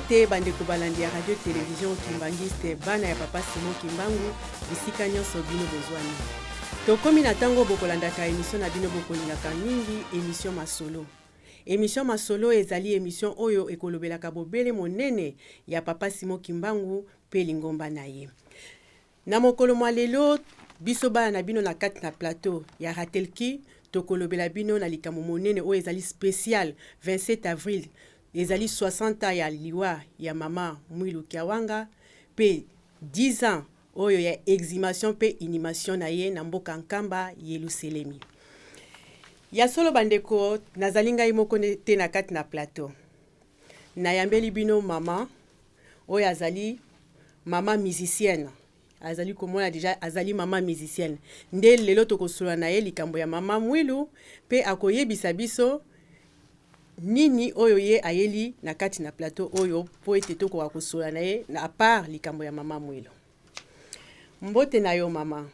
te bandeko balandi ya radio télévision kimbangiste bana ya papa Simon Kimbangu bisika nyonso bino bozwani. Tokomi na tango bokolandaka émission na bino bokolingaka mingi émission masolo. Émission masolo ezali émission oyo ekolobelaka bobele monene ya papa Simon Kimbangu pe lingomba na ye. Na mokolo mwa lelo biso bana na bino na kati na plateau ya Ratelki tokolobela bino na likambo monene oyo ezali spécial 27 avril ezali 60 ans ya liwa ya mama Mwilu Kiawanga pe 10 ans oyo ya exhumation pe inhumation na ye na mboka Nkamba Yelusalemi. Ya solo bandeko nazali ngai moko te na kati na plateau. Na yambeli bino mama oyo azali mama musicienne. Azali komona déjà azali mama musicienne. Nde lelo tokosola na ye likambo ya mama Mwilu pe akoyebisa biso nini oyo ye ayeli na kati na plateau oyo po ete tokoka kosola na ye na part likambo ya mama Mwilu. Mbote na yo mama.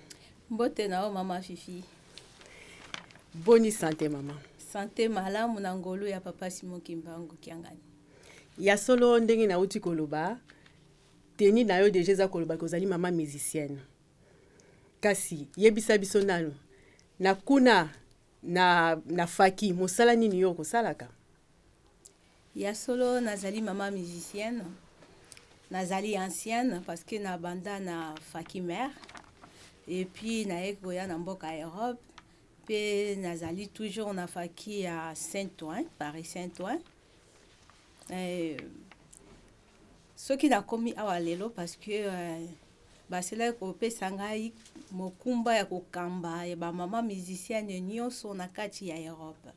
Mbote na yo mama Fifi. Boni santé mama. Santé malamu na ngolu ya papa Simon Kimbangu Kiangani. Ya solo ndenge na uti koloba teni na yo deja za koloba kozali mama musicienne. Kasi yebisa biso nanu na kuna na faki mosala nini yo kosalaka? Ya solo nazali mama musicienne. Nazali ancienne parce que na banda na faki mère et puis na ekoya na mboka Europe pe nazali toujours na faki à Saint-Ouen, Paris Saint-Ouen. Ce qui n'a commis awa lelo parce que basela ko pesa ngai mokumba ya kokamba ya ba mama musicienne nyonso na kati ya Europe.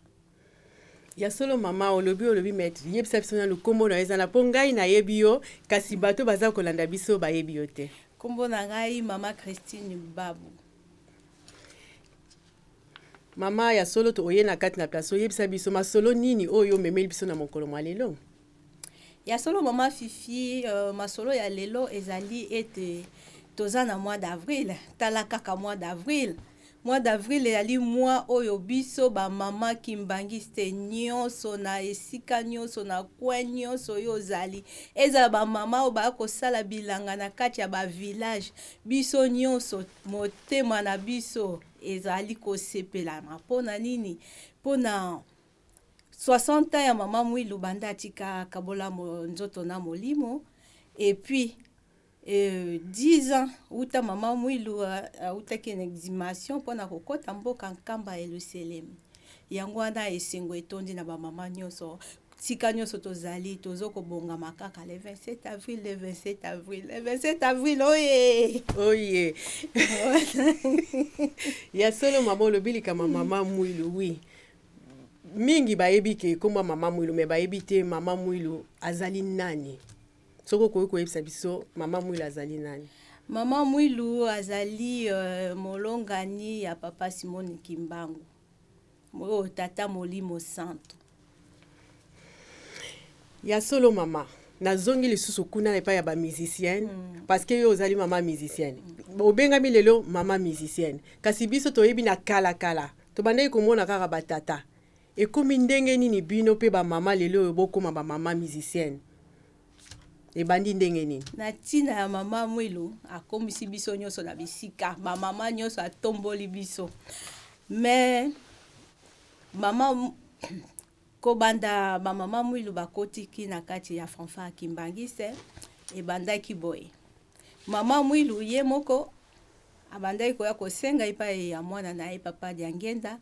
Ya solo mama olobi maître yebisa biso na lukombo na ezana po ngai na yebi yo kasi bato baza kolanda biso ba yebi yo te. Kombo na ngai mama Christine Babu. Mama ya solo to oye na kati na place yebisa biso masolo nini oyo memeli biso na mokolo mwa lelo? Ya solo mama Fifi masolo ya lelo ezali ete toza na mois d'avril, tala kaka mois d'avril. Mois d'avril ezali mois oyo biso ba mama kimbangiste nyonso na esika nyonso na coin nyonso yo zali. Eza ba mama o ba kosala bilanga na kati ya ba village. Biso nyonso motema na biso ezali kosepela mpona nini? Pona 60 ans ya mama Mwilu banda tika kabola nzoto na molimo et puis 10 ans uta mama Mwilu uta ki exhumation pona kokota mboka Nkamba Yelusalemi. Yango wana esengo etondi na ba mama nyonso tika nyonso tozali tozoko bonga makaka le 27 avril le 27 avril le 27 avril oye oye. Ya solo mama lobili kama mama Mwilu oui. Mingi bayebi ke komba mama Mwilu me bayebi te mama Mwilu azali nani? Soko ko yebisa biso mama Mwilu azali nani? Mama Mwilu azali molongani ya papa Simon Kimbangu. Mo tata molimo santo. Ya solo mama nazongi lisusu kuna epa ya ba musicienne parce que yo ozali mama musicienne. Obengami lelo mama musicienne. Kasi biso toyebi na kala to bandai komona kaka batata. Ekomi ndenge nini bino pe ba mama lelo bokoma ba mama musicienne? Ebandi ndenge nini? Na tina ya mama Mwilu akomisi biso nyonso na bisika. Ba mama nyonso atomboli biso. Mais mama kobanda ba mama Mwilu bakoti ki na kati ya fanfare kimbangiste ebandaki boye. Mama Mwilu ye moko abandaki koya kosenga epai ya mwana na ye papa Diangenda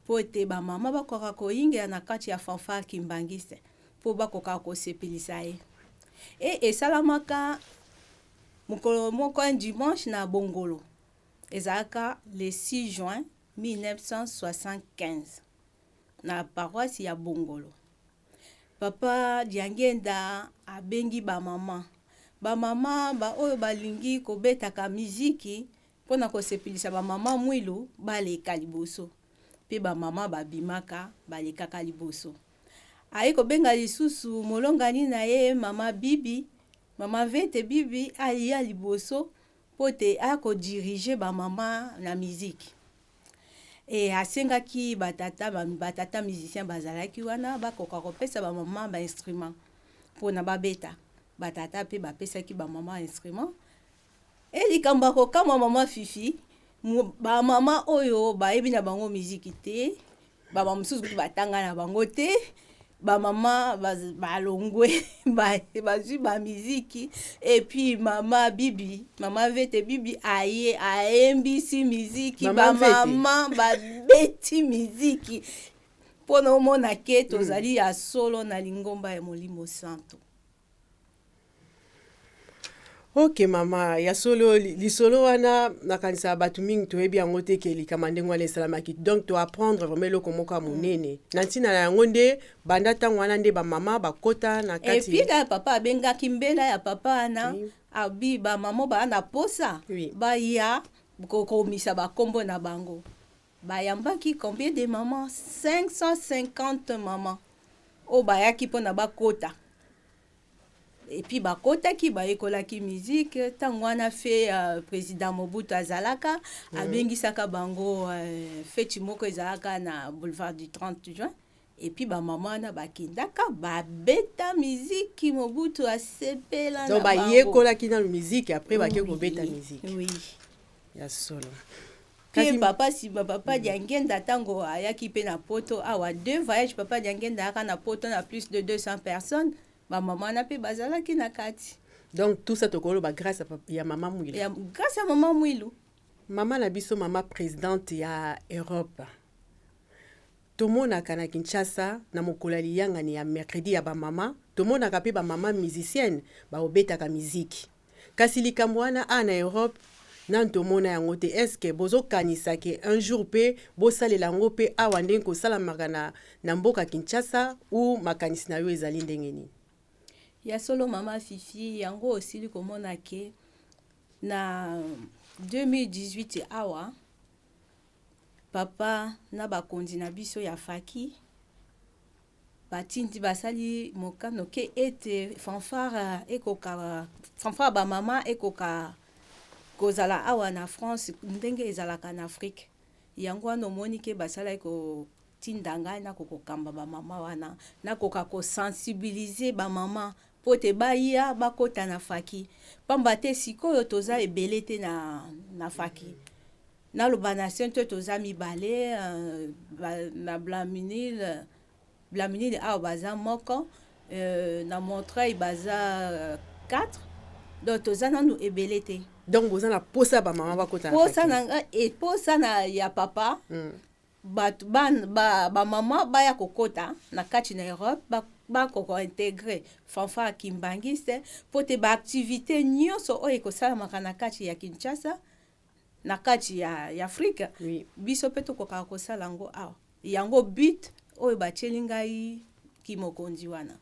po ete ba mama bakoka koinga na kati ya fanfare kimbangiste po bakoka kosepelisa ye. Esalamaka mokolo moko un dimanche na Bongolo. Ezalaka le 6 juin 1975 na paroisse ya Bongolo. Papa Diangenda abengi ba mama. Ba mama ba oyo balingi kobetaka miziki pona kosepelisa ba mama Mwilu baleka liboso. Pe ba mama babimaka balekaka liboso. Ayi kobenga lisusu molongani na ye mama Bibi, mama Vete Bibi aliya liboso pote ako dirige ba mama na miziki. Et asengaki batata musicien bazalaki wana bakoka kopesa ba mama ba instrument pona babeta. batata pe bapesaki bamama instrument likambo ya kokama mama Fifi bamama oyo bayebi na bango miziki te bama mosusu kutu batanga na bango te bamama balongwe bazwi bamiziki epuis mama bibi mama Vete bibi ayembisi miziki bamama babeti miziki mpona omona ke tozali ya solo na lingomba ya Molimo Santo. Ok mama ya solo lisolo wana nakanisa batu mingi toyebi yango te ke likama ndenge wana esalamaki donc to apprendre vraiment eloko moko ya monene na ntina na yango nde banda ntango wana nde bamama bakota na kati epuis na papa abengaki mbela ya papa wana abi bamama baa na posa baya kokomisa bakombo na bango bayambaki combien de mamans 550 mamans oyo bayaki mpona bakota epuis bakotaki bayekolaki musique ntango wana fe président Mobutu azalaka abengisaka bango feti moko ezalaka na boulevard du 30 juin epuis bamama wana bakendaka babeta miziki Mobutu asepela na bango bayekolaki na musique après bake kobeta musique oui ya solo pe papa siba papa Diangenda tango ayaki pe na poto awa 2 voyages papa Diangenda aka na poto na plus de 200 personnes maman na pe bazalaki na kati donc tout ça tokoloba grâce ya mama Mwilu grâce à maman Mwilu mama na biso mama présidente ya Europe tomonaka na Kinshasa na mokolo ya liyangani ya mercredi ya bamama tomonaka pe bamama musicienne baobetaka miziki kasi likambo wana na Europe nan tomona yango te eske bozokanisa ke un jour pe bosalela yango pe awa ndenge kosalamaka na mboka Kinshasa ou makanisi na yo ezali ndenge nini ya solo mama Fifi yango osili komona ke na 2018 awa papa na bakonzi na biso ya faki batindi basali mokano ke ete fanfare bamama ekoka kozala awa na France ndenge ezalaka na Afrique yango wana omoni ke basala kotinda ngai na kokokamba bamama wana na kosensibiliser bamama po te baya bakota na faki pamba te sikoyo toza ebele te na faki naloba na sento toza mibale na Blaminil awa baza moko na Montreuil baza 4 donc toza nanu ebele te donc boza na posa bamama bakota na faki posa na ya papa batu bamama baya kokota na kati na Europe bakoko integre fanfare kimbangiste po te baactivité nyonso oyo ekosalamaka na kati ya Kinshasa na kati ya Afrika biso pe tokokaka kosala yango awa yango but oyo batieli ngai kimokonzi wana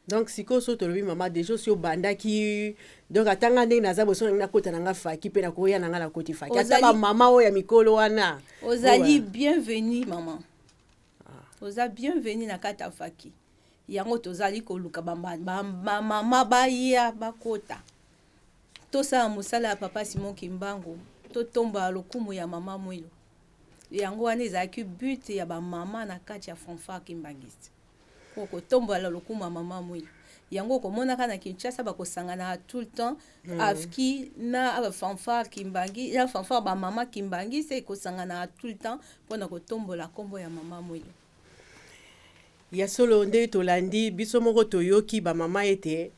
donc sikoyo so tolobi mama déjà si obandaki donc atanga ndenge naza boso nakota nanga faki pe nakoya nanga na koti faki ata bamama oyo ya mikolo wana ozali bienvenue mama oza bienvenue na kati ya faki yango tozali koluka bamama baya bakota tosala mosala ya papa Simon Kimbangu totomba lokumu ya mama Mwilu yango wana ezalaki but ya bamama na kati ya fanfare kimbangiste kotombola lokumu ya mama Mwilu yango komonaka na Kinshasa bakosangana tout le temps afki na fanfare kimbangi ya fanfare bamama kimbangiste ekosangana tout le temps mpona kotombola kombo ya mama Mwilu ya solo nde tolandi biso moko toyoki bamama ete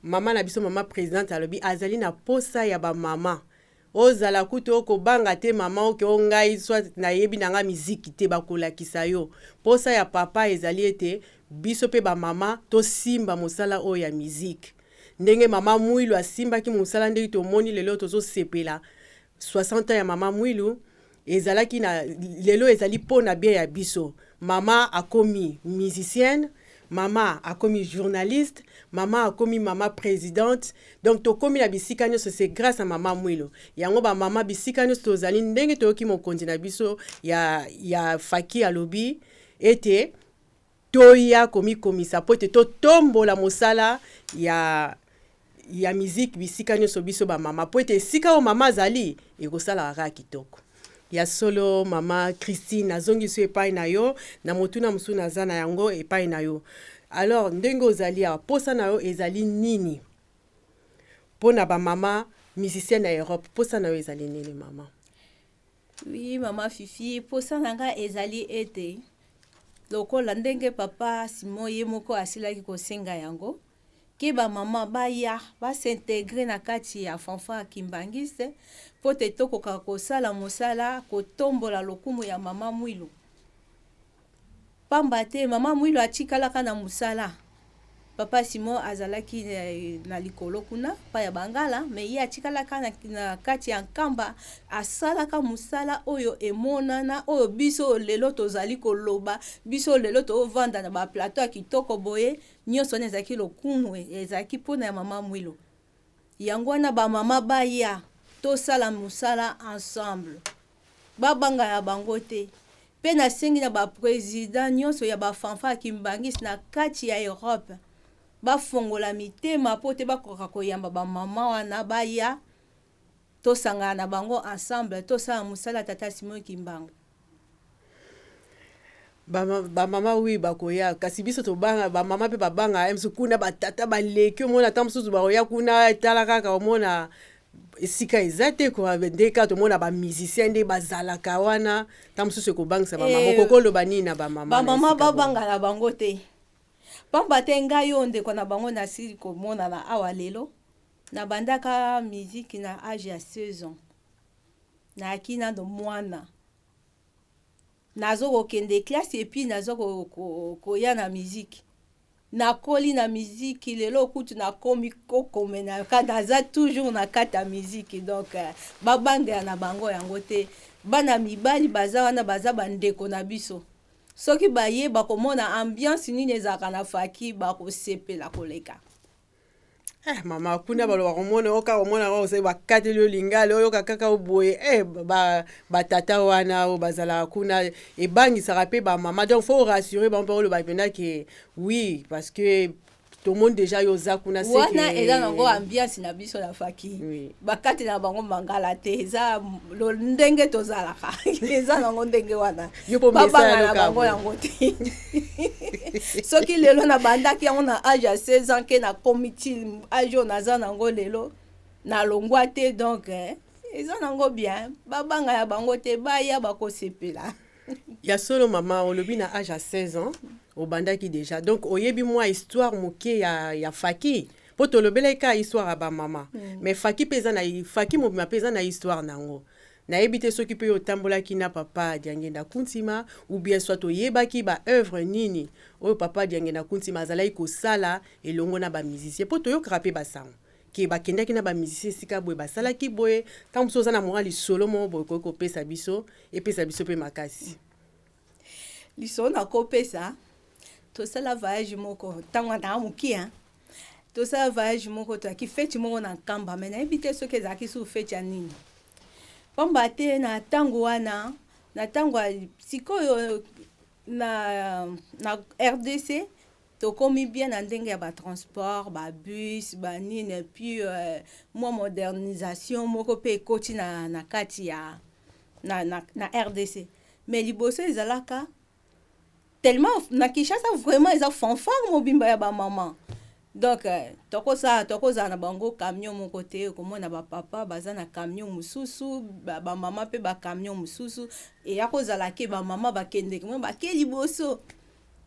mama na biso mama présidente alobi azali na posa ya bamama ozala kutu okobanga te mama oke ongai soit nayebi nanga miziki te bakolakisa yo posa ya papa ezali ete biso pe bamama tosimba mosala oyo ya miziki ndenge mama Mwilu asimbaki mosala ndenge tomoni lelo tozosepela 60 ans ya mama Mwilu ezalaki na lelo ezali pona bien ya biso mama akomi musicienne mama akomi journaliste mama akomi mama présidente donc tokomi na bisika nyonso c'est grâce à mama Mwilu yango bamama bisika nyonso tozali ndenge toyoki mokonzi na biso ya faki alobi ete toya komikomisa po ete totombola mosala ya miziki bisika nyonso biso bamama po ete esika oyo mama azali ekosala kaka kitoko ya solo mama Christine azongi so epai na yo na motuna mosusu naza na yango epai na yo alors ndenge ozali awa posa na yo ezali nini pona ba mama musicien na Europe posa na yo ezali nini mama? Oui mama Fifi, posa nanga ezali ete lokola ndenge papa Simon ye moko asilaki kosenga yango ke ba mama baya s'intégrer na kati ya fanfare kimbangiste po te tokoka kosala mosala kotombola lokumu ya mama Mwilu. Pamba te mama Mwilu atikalaka na musala. Papa Simon azalaki na likolo kuna pa ya bangala me ye atikalaka na kati ya nkamba asalaka musala oyo emonana oyo biso lelo tozali koloba biso lelo tovanda na ba plateau ya kitoko boye nyonso ezaki lokumu ezaki pona ya mama Mwilu. Yango wana ba mama baya tosala musala ensemble babanga ya bango te pe na sengi na ba président nyonso ya ba fanfare kimbangis na kati ya Europe bafongola mitema po te bakoka koyamba ba mama wana baya tosanga na bango ensemble tosala musala tata Simon Kimbangu. Ba mama oui bakoya kasi biso to banga ba mama pe babanga emsukuna batata baleki omona tamsusu bakoya kuna tala kaka omona esika ezate ko ndeka to mona ba musicien nde bazalaka wana tamsusu ko bangisa ba mama kokolo banini na ba mama. Ba mama babanga na bango te. Pamba te ngai yo ndeko na bango na sili komona na awa lelo na bandaka musique na âge ya 16 ans na akina do mwana nazo kokende classe et puis nazo koya na musique na koli na musique lelo kutu na komi kokome na kadaza toujours na kata musique donc babanga na bango yango te bana mibali baza wana baza bandeko na biso soki baye bakomona ambiance nini ezaka na faki bakosepela koleka. Mama kuna balo komona oka komona ko se bakateli olingale oyo kaka oboye batata wana o bazala kuna ebangisaka pe ba mama donc faut rassurer ba mpolo ba pena que oui parce que tout le monde déjà yoza kuna se wana eza nango ambiance na biso na faki oui. Bakati na bango mangala te eza lo ndenge tozalaka eza nango ndenge wana babanga na bango yango te soki lelo na bandaki yango na âge ya 16 ans ke na comité âge naza nango lelo na longwa te donc eza nango bien babanga ya bango te baya bakosepela. Ya solo mama olobi na âge à 16 ans au bandaki déjà donc oyebi moi histoire moke ya faki poto lobela ka histoire ba mama mais faki peza na faki mo peza na histoire nango na ebité soki pe otambola kina papa Diangenda Kuntima ou bien soit oyebaki ba œuvre nini o papa Diangenda Kuntima azalaki ko sala elongo na ba musicien poto yo krape ba sang ki ba kendaki na ba musicien sika boye ba sala ki boye tant so na morali solo mo boye ko pesa biso et pesa biso pe makasi liso na ko pesa to sala voyage moko tangwa na mukia to sala voyage moko to ki feti moko na kamba mais na ebité so ke zaki su feti ya nini pamba te na tango wana na tango sikoyo na RDC to komi bien na ndenge ya ba transport ba bus ba nini et puis moi modernisation moko pe koti na kati ya na RDC mais liboso ezalaka tellement na Kinshasa vraiment ils ont fanfare mobimba ya ba maman donc tokoza na bango camion mon côté komona ba papa baza na camion mususu ba mama pe ba camion mususu et yakozala ke ba mama ba kende mo ba ke liboso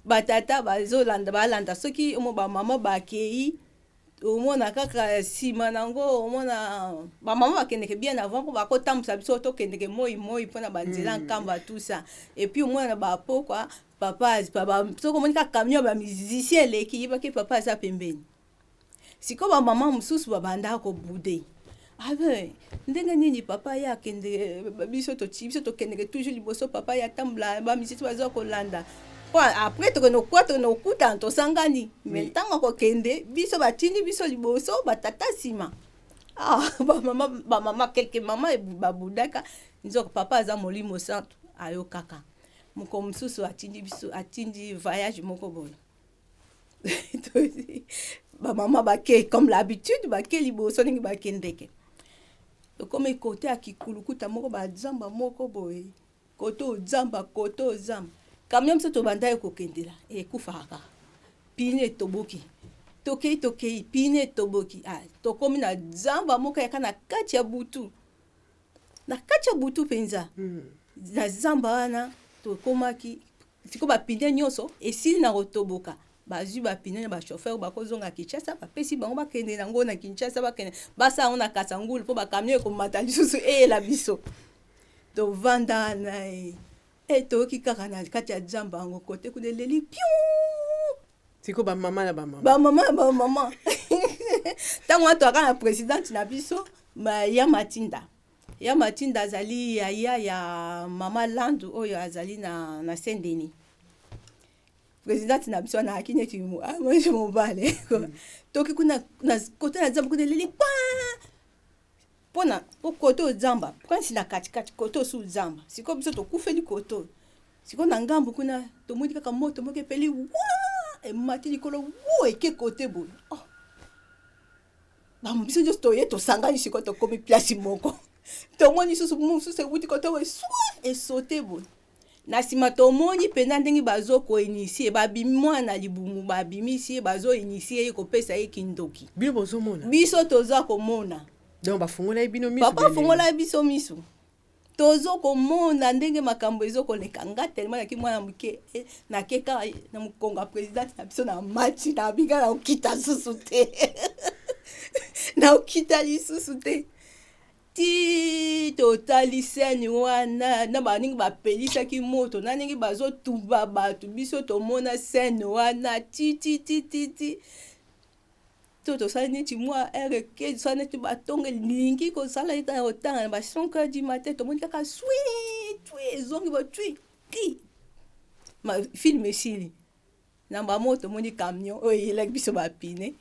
ba tata bazo landa soki mo ba mama ba kei omona kaka sima nango omona ba mama ba kende ke bien avant ko ba ko tambusa biso to kende ke moi pona ba nzela nkamba tout ça et puis omona ba po quoi papa soko monika camion ba musicien leki ba ke papa za pembeni siko ba mama mususu ba banda ko bude abe ndenge nini papa ya kende biso to kende toujours liboso papa ya tambla ba musicien bazo ko landa après to no kuta to sangani mais tanga ko kende biso batindi biso liboso batata sima ba mama quelque mama ba budaka nzoko papa za molimo santo ayo kaka moko mususu atindi voyage moko boy ba mama ba ke comme l'habitude ba ke liboso ningi ba kendeke comme côté akikulukuta moko ba zamba moko boy koto zamba camion mso to banda ko kendela e kufaka pine toboki tokei pine toboki tokomi na zamba moko yaka na kati ya butu penza na zamba wana tokomaki siko bapine nyonso esili na kotoboka bazwi bapine na bachauffeur bakozonga Kinshasa bapesi bango bakende nango na Kinshasa bakende basa yango na Kasangulu mpo bakamio ekomata lisusu eyela biso tovanda na toyoki kaka na kati ya zamba yango kote kuna eleli piu siko bamama na bamama ntango wana toyaka na présidente na biso ya matinda azali yaya ya mama Landu oyo azali na Saint-Denis. Présidente na biso na akine ti mwezi mobale toki kuna na kote na zamba kuna leli pona koto zamba prince na kati koto su zamba siko biso to kufeli koto siko na ngambu kuna to mudi kaka moto moke peli e mati likolo eke kote bo ba biso just to yeto sanga siko to komi place moko to moni susu se wuti koto we e sauter bo na sima tomoni pena ndenge bazo ko initier babimi mwana libumu babimi si bazo initier ko pesa kindoki bino bozomona biso toza komona donc bafungola bino misu papa fungola biso misu tozo komona ndenge makambo ezokoleka nga tellement yaki mwana muke na keka na mukonga président na biso na match na biga na okita susu te na okita lisusu te ti totali seni wana na baningi bapelisaki moto na ningi bazotuba bato biso tomona seni wana ti to tosali neti mwa reke tosali neti batonge lingi kosala ita ya otanga na ba 5 heures du matin tomoni kaka twi ezongi botwi ki ma film esili na bamoto tomoni camion oyo eyelaki biso bapine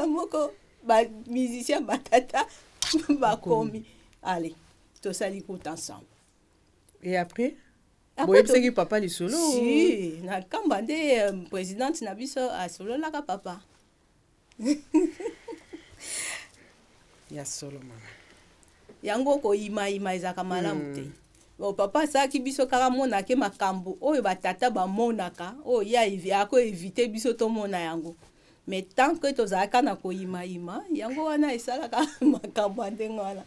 moko ba musicien batata bakomi allez tosali tout ensemble et après boyebisaki papa lisolo si na kamba nde présidente na biso asololaka papa ya solo mama yango koyima ezaka malamu te papa asalaki biso kaka monake makambo oyo batata bamonaka oyo ya koevite biso tomona yango mais tant que tozalaka na koyima yango wana esalaka makambo ndenge wana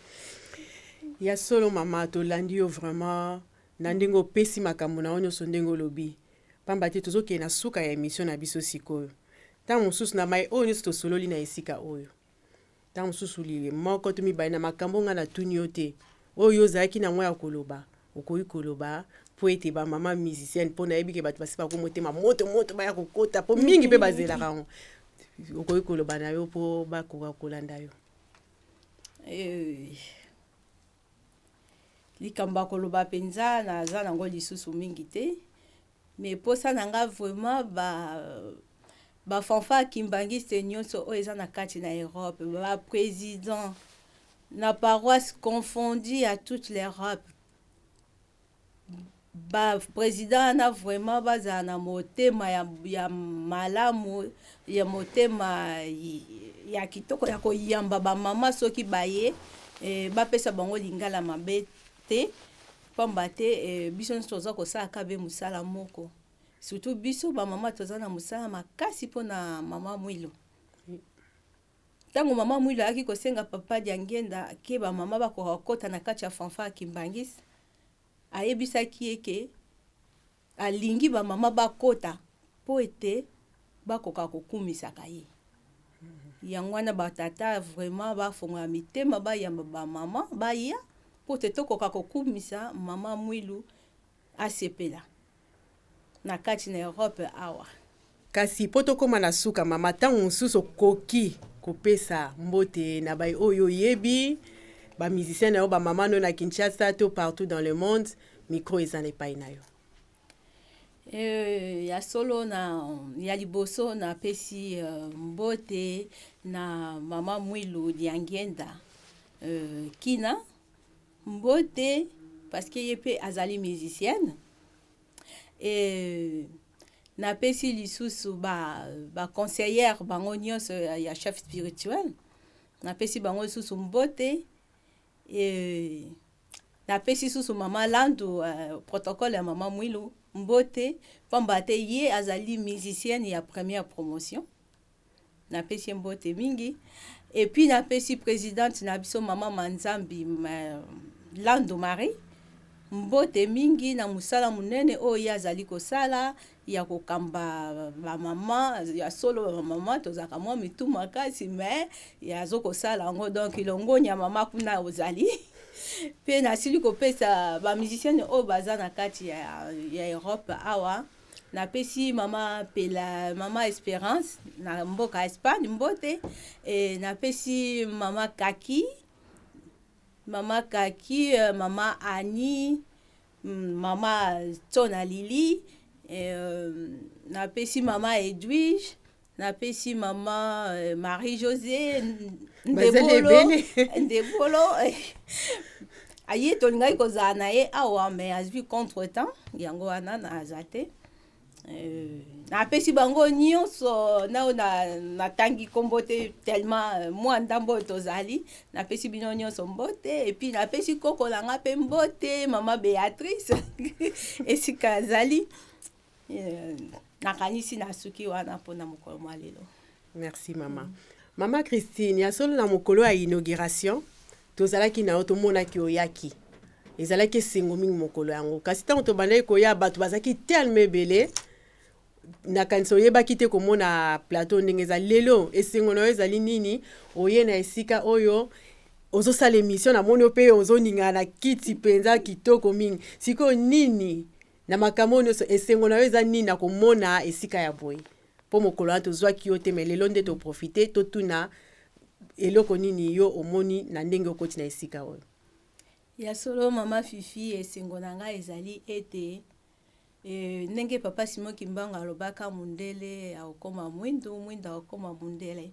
ya solo mama tolandi yo vraiment na ndenge opesi makambo na nyonso ndenge olobi pamba te tozokende na suka ya émission na biso sikoyo ntango mosusu na mai oyo nyonso tosololi na esika oyo ntango mosusu lile moko to mibale na makambo nga na tuni yo te oyo ozalaki na mwa ya koloba okoki koloba po ete bamama musicienne mpo nayebi ke bato basi bakomotema moto baya kokota po mingi mpe bazelaka yango okoki koloba na yo po bakoka kolanda yo likambo koloba penza naza nango lisusu mingi te mais posa nanga vraiment ba fanfa kimbangiste nyonso oyo eza na kati na Europe ba président na paroisse confondue à toute l'Europe ba président na vraiment bazala na motema ya malamu ya motema ya kitoko ya koyamba bamama soki baye bapesa bango lingala mabe te pamba te biso nyonso toza kosalaka be mosala moko surtout biso bamama toza na mosala makasi mpona mama Mwilo ntango mama Mwilo ayaki kosenga papa Diangenda ke bamama bakoka kokota na kati ya fanfare Kimbangisi ayebisaki eke alingi bamama bakota po ete bakoka kokumisaka ye yango wana batata vraiment bafongola mitema bayamba bamama baya po te tokoka kokumisa mama Mwilu asepela na kati na Europe awa kasi po tokóma na suka mama ntango mosusu okoki kopesa mbote na bai oyo oyebi bamusicien na yo bamama no na Kinshasa to partout dans le monde micro eza na epai na yo ya solo ya liboso na pesi mbote na mama Mwilu Diangenda kina mbote parce que yepe azali musicienne et na pesi lisusu ba conseillère bango nyonso ya chef spirituel na pesi bango lisusu mbote et na pesi lisusu mama Landu protocole ya mama Mwilu mbote pamba te ye azali musicienne ya première promotion napesi ye mbote mingi et puis napesi présidente na biso mama Manzambi Lando Marie mbote mingi na musala munene oyo ye azali kosala ya kokamba bamama ya solo bamama tozaka mwa mitu makasi me yazo kosala yango donc ilongonya ya mama kuna ozali pe nasili kopesa bamusicienne oyo baza na kati ya Europe awa napesi mama Pela mama Espérance na mboka Espagne mbote napesi mama Kaki mama Annie mama Tona Lili napesi mama Edwige napesi mama Marie-Josée Ndebolo aye tolingai kozala na ye awa mais azwi contre-temps yango wana na azate napesi bango nyonso nao natangi kombo te tellement mwa ndambo tozali napesi bino nyonso mbote et puis napesi koko nanga mpe mbote mama Béatrice esika azali nakanisi nasuki wana mpona mokolo mwa lelo. Merci mama. Mama Christine ya solo na mokolo ya inauguration tozalaki na yo tomonaki oyaki ezalaki esengo mingi mokolo yango kasi ntango tobandaki koya bato bazalaki tellement ebele nakanisa oyebaki te komona plateau ndenge ezali lelo esengo na yo ezali nini oye na esika oyo ozosala émission namoni yo mpe ozoningana na kiti mpenza kitoko mingi sikoyo nini na makambo nyonso esengo na yo eza nini na komona esika ya boye mpo mokolo wana tozwaki yo te me lelo nde toprofite totuna eloko nini yo omoni na ndenge okoti na esika oyo ya solo mama Fifi esengo na ngai ezali ete ndenge papa Simon Kimbangu alobaka mundele akoma mwindu akoma mundele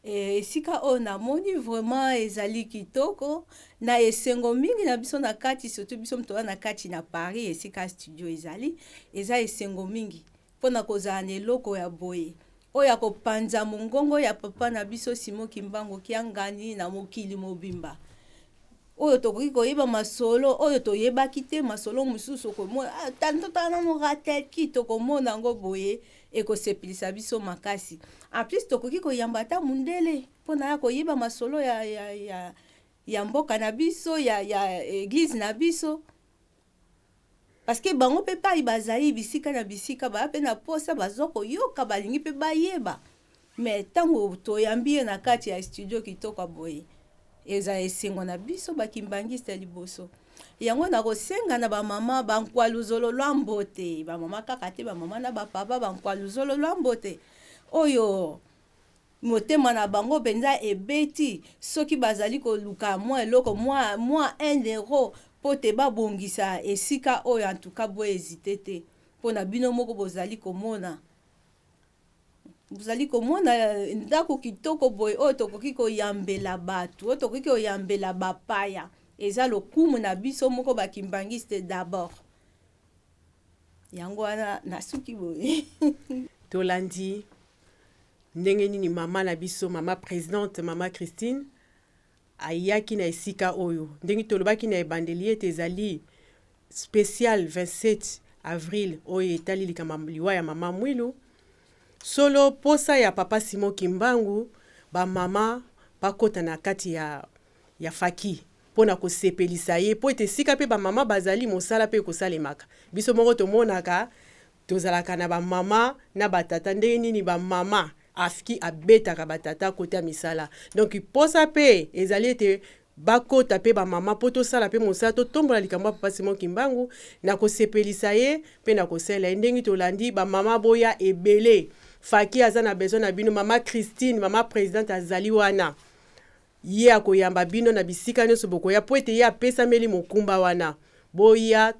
esika oyo namoni vraiment ezali kitoko na esengo mingi na biso na kati surtout biso mtoa na kati na Paris esika studio eza esengo mingi mpona kozala na eloko ya boye oyo ya kopanza mongongo ya papa na biso Simon Kimbangu kiangani na mokili mobimba oyo tokoki koyeba masolo oyo toyebaki te masolo mosusu komona tantotana morateki tokomona yango boye ekosepelisa biso makasi en plus tokoki koyamba ata mundele mpona ya koyeba masolo ya mboka na biso ya église na biso parce que bango mpe pai bazali bisika na bisika baya mpe na posa bazwa koyoka balingi mpe bayeba mais ntango toyambi ye na kati ya studio kitoko boye eza esengo na biso bakimbangiste liboso yango na kosenga na bamama bankwaluzolo lwa mbote bamama kaka te bamama na bapapa bankwaluzolo lwa mbote oyo motema na bango mpenza ebeti soki bazali koluka mwa eloko mwa 1 euro po te babongisa esika oyo en tout cas boye hésité te mpona bino moko bozali komona ndako kitoko boye oyo tokoki koyambela bato oyo tokoki koyambela bapaya eza lokumu na biso moko bakimbangiste d'abord yango wana nasuki boye tolandi ndenge nini mama na biso mama présidente mama Christine ayaki na esika oyo ndenge tolobaki na ebandeli ete ezali spécial 27 avril oyo etali liwa ya mama Mwilu solo posa ya papa Simon Kimbangu ba mama bakota na kati ya faki pona kosepelisa ye po ete sika pe ba mama bazali mosala pe kosalemaka biso moko tomonaka tozalaka na ba mama na batata ndenge nini ba mama afiki abetaka batata kota misala donc posa pe ezali ete bakota pe ba mama poto sala pe mosala to tombola likambo papa Simon Kimbangu na kosepelisa ye pe na kosela ndenge tolandi ba mama boya ebele faki aza na besoin na bino mama Christine mama présidente azali wana ye akoyamba bino na bisika nyonso bokoya po ete ye apesameli mokumba wana boya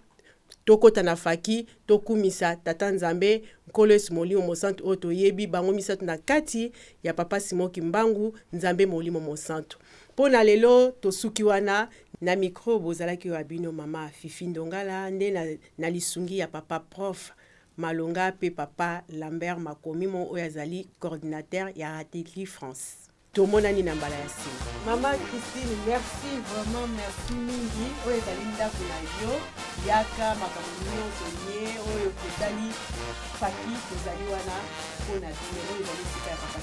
tokota na faki tokumisa tata nzambe nkolo Yesu molimo mosantu oyo toyebi bango misato na kati ya papa Simon Kimbangu nzambe molimo mosantu mpona lelo tosuki wana na micro bozalaki oyo abino mama Fifi Ndongala nde na lisungi ya papa prof Malonga pe papa Lambert Makomi mo oyo azali coordinateur ya Rateli France. tomonani na mbala ya nsima. Maman Christine, merci, vraiment merci mingi. Oyo ezali ndako na yo, yaka makambo nyonso nye oyo totali faki tozali wana mpona bino oyo ezali esika ya papa.